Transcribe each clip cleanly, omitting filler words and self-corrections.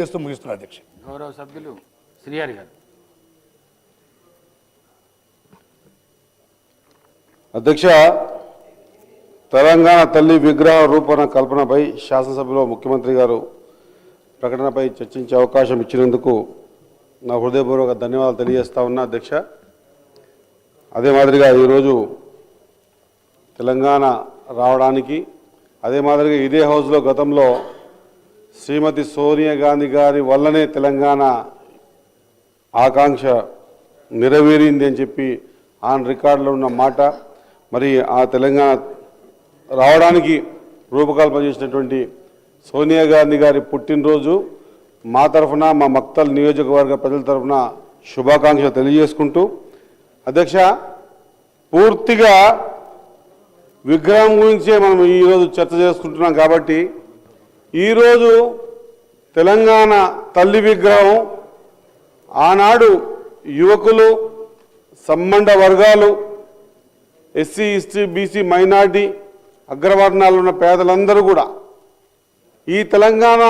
ముగిస్తున్నారు అధ్యక్ష. గౌరవ సభ్యులు శ్రీహరి గారు. అధ్యక్ష, తెలంగాణ తల్లి విగ్రహ రూపణ కల్పనపై శాసనసభలో ముఖ్యమంత్రి గారు ప్రకటనపై చర్చించే అవకాశం ఇచ్చినందుకు నా హృదయపూర్వక ధన్యవాదాలు తెలియజేస్తా ఉన్నా అధ్యక్ష. అదే మాదిరిగా ఈరోజు తెలంగాణ రావడానికి అదే మాదిరిగా ఇదే హౌస్లో గతంలో శ్రీమతి సోనియా గాంధీ గారి వల్లనే తెలంగాణ ఆకాంక్ష నెరవేరింది అని చెప్పి ఆన్ రికార్డులో ఉన్న మాట. మరి ఆ తెలంగాణ రావడానికి రూపకల్పన చేసినటువంటి సోనియా గాంధీ గారి పుట్టినరోజు మా తరఫున మా మక్తల్ నియోజకవర్గ ప్రజల తరఫున శుభాకాంక్షలు తెలియజేసుకుంటూ అధ్యక్ష, పూర్తిగా విగ్రహం గురించే మనం ఈరోజు చర్చ చేసుకుంటున్నాం కాబట్టి ఈరోజు తెలంగాణ తల్లి విగ్రహం ఆనాడు యువకులు, సంబంధ వర్గాలు, ఎస్సీ, ఎస్టీ, బీసీ, మైనార్టీ, అగ్రవర్ణాలు ఉన్న పేదలందరూ కూడా ఈ తెలంగాణ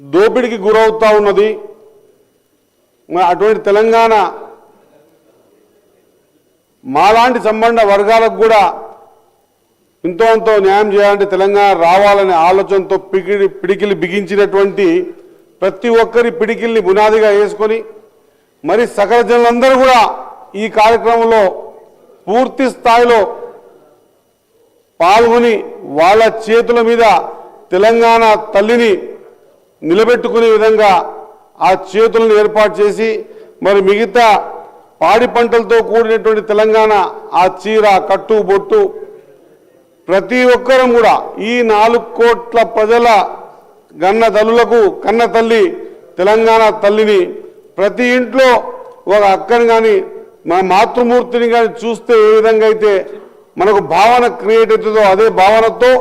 దోపిడికి గురవుతూ ఉన్నది. అటువంటి తెలంగాణ మాలాంటి సంబంధ వర్గాలకు కూడా ఎంతో న్యాయం చేయాలంటే తెలంగాణ రావాలనే ఆలోచనతో పిడికిలి బిగించినటువంటి ప్రతి ఒక్కరి పిడికిల్ని బునాదిగా వేసుకొని మరి సకల జనులందరూ కూడా ఈ కార్యక్రమంలో పూర్తి స్థాయిలో పాల్గొని వాళ్ళ చేతుల మీద తెలంగాణ తల్లిని నిలబెట్టుకునే విధంగా ఆ చేతులను ఏర్పాటు చేసి మరి మిగతా పాడి పంటలతో కూడినటువంటి తెలంగాణ ఆ చీర, కట్టు, బొట్టు ప్రతి ఒక్కరం కూడా ఈ 4 కోట్ల ప్రజల గన్నతల్లులకు కన్న తల్లి తెలంగాణ తల్లిని ప్రతి ఇంట్లో ఒక అక్కని కానీ మన మాతృమూర్తిని కానీ చూస్తే ఏ విధంగా అయితే మనకు భావన క్రియేట్ అవుతుందో అదే భావనతో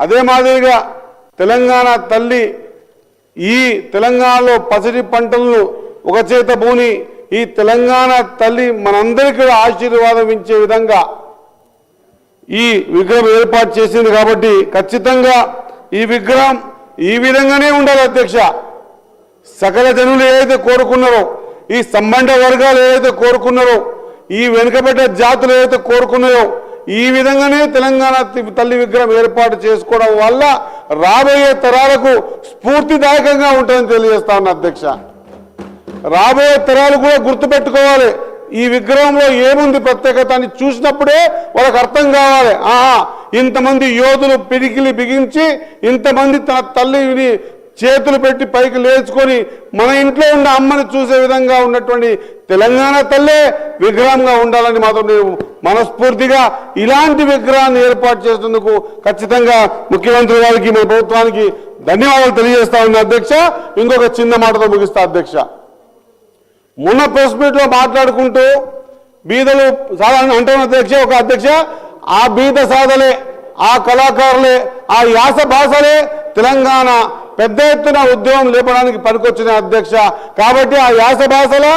అదే మాదిరిగా తెలంగాణ తల్లి ఈ తెలంగాణలో పసిడి పంటలను ఒక చేత భూని ఈ తెలంగాణ తల్లి మనందరికీ ఆశీర్వాదం ఇచ్చే విధంగా ఈ విగ్రహం ఏర్పాటు చేసింది కాబట్టి ఖచ్చితంగా ఈ విగ్రహం ఈ విధంగానే ఉండాలి అధ్యక్ష. సకల జనులు ఏదైతే కోరుకున్నారో, ఈ సంబంధ వర్గాలు ఏదైతే కోరుకున్నారో, ఈ వెనుకబడ్డ జాతులు ఏదైతే కోరుకున్నారో ఈ విధంగానే తెలంగాణ తల్లి విగ్రహం ఏర్పాటు చేసుకోవడం వల్ల రాబోయే తరాలకు స్ఫూర్తిదాయకంగా ఉంటుందని తెలియజేస్తా ఉన్నా అధ్యక్ష. రాబోయే తరాలు కూడా గుర్తుపెట్టుకోవాలి ఈ విగ్రహంలో ఏముంది ప్రత్యేకత అని చూసినప్పుడే వాళ్ళకి అర్థం కావాలి. ఇంతమంది యోధులు పిడికిలి బిగించి ఇంతమంది తన తల్లిని చేతులు పెట్టి పైకి లేచుకొని మన ఇంట్లో ఉన్న అమ్మని చూసే విధంగా ఉన్నటువంటి తెలంగాణ తల్లే విగ్రహంగా ఉండాలని మాత్రం నేను మనస్ఫూర్తిగా ఇలాంటి విగ్రహాన్ని ఏర్పాటు చేసేందుకు ఖచ్చితంగా ముఖ్యమంత్రి గారికి మన ప్రభుత్వానికి ధన్యవాదాలు తెలియజేస్తా ఉన్నా అధ్యక్ష. ఇంకొక చిన్న మాటతో ముగిస్తా అధ్యక్ష. మొన్న ప్రెస్ మీట్ లో మాట్లాడుకుంటూ బీదలు సాధారణ అంటున్న అధ్యక్ష, ఒక అధ్యక్ష ఆ బీద సాధలే, ఆ కళాకారులే, ఆ యాస భాషలే తెలంగాణ పెద్ద ఎత్తున ఉద్యమం లేపడానికి పనికొచ్చిన అధ్యక్ష. కాబట్టి ఆ యాస భాషల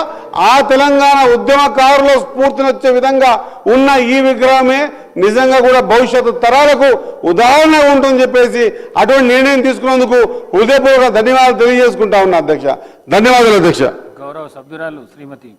ఆ తెలంగాణ ఉద్యమకారుల స్ఫూర్తినొచ్చే విధంగా ఉన్న ఈ విగ్రహమే నిజంగా కూడా భవిష్యత్తు తరాలకు ఉదాహరణ ఉంటుందని చెప్పేసి అటువంటి నిర్ణయం తీసుకున్నందుకు హృదయపూర్వక ధన్యవాదాలు తెలియజేసుకుంటా ఉన్నా అధ్యక్ష. ధన్యవాదాలు అధ్యక్ష. గౌరవ సభ్యురాలు శ్రీమతి